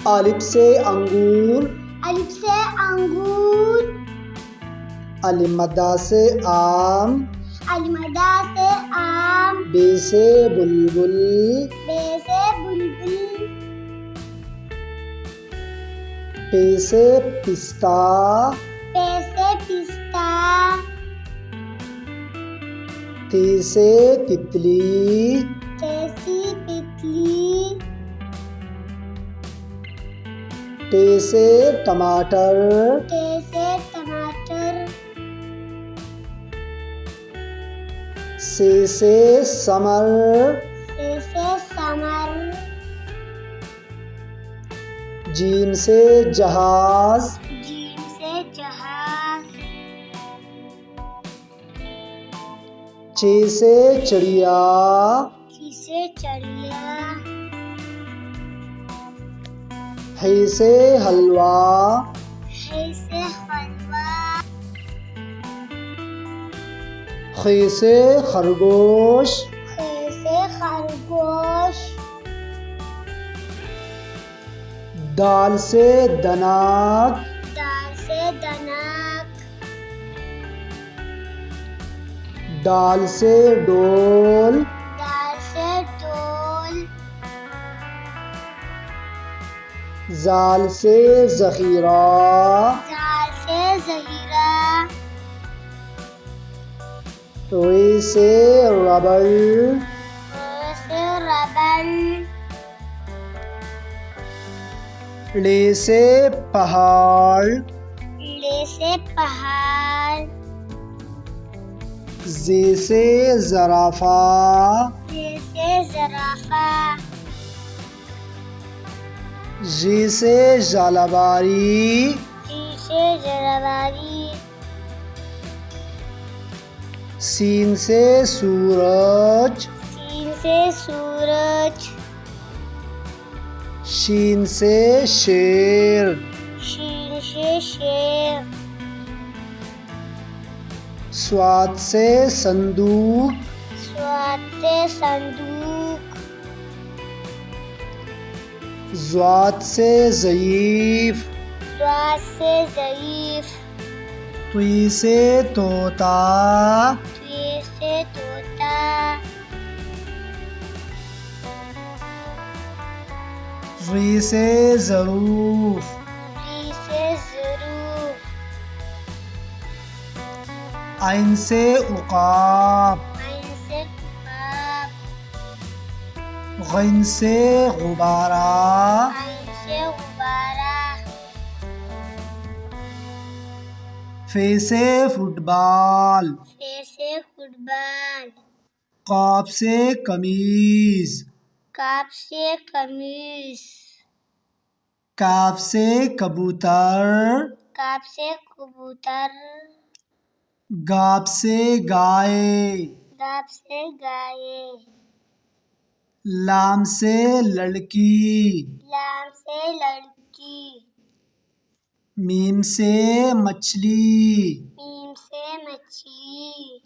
الف سے انگور، الف سے انگور، المدہ سے آم، المدہ سے آم، بے سے بلبل، بے سے بلبل، پے سے پستہ، پے سے پستہ، تی سے تتلی، تے سے تتلی، ٹے سے ٹماٹر، ٹے سے ٹماٹر، سے ثمر، سے ثمر، جیم سے جہاز، جیم سے جہاز، چے سے چڑیا، چی سے چڑیا، ہے سے حلوہ، ہے سے حلوہ، خے سے خرگوش، خے سے خرگوش، دال سے دنک، دال سے دنک، ڈال سے ڈول، دال سے ڈول، زال سے ذخیرہ، زال سے ذخیرہ، ری سے ربڑ، ر سے ربڑ، لے سے پہاڑ، لے سے پہاڑ، زے سے زرافہ، زے سے زرافہ، ژ سے ژالہباری، جی سے جلواری، سین سے سورج، سین سے سورج، شین سے شیر، شین سے شیر، صاد سے صندوق، صاد سے صندوق، ضاد سے ضعیف، ضاد سے ضعیف، طی سے طوطا، طی سے طوطا، ظ سے ظروف، ری سے ظروف، عین سے عقاب، عین سے عقاب، غین سے غبارہ، عین سے غبارہ، فے سے فٹ بال، فے سے فٹ بال، قاف سے قمیض، کاف سے قمیص، کاف سے کبوتر، کاف سے کبوتر، گاپ سے گائے، گاپ سے گائے، لام سے لڑکی، لام سے لڑکی، میم سے مچھلی، میم سے مچھلی،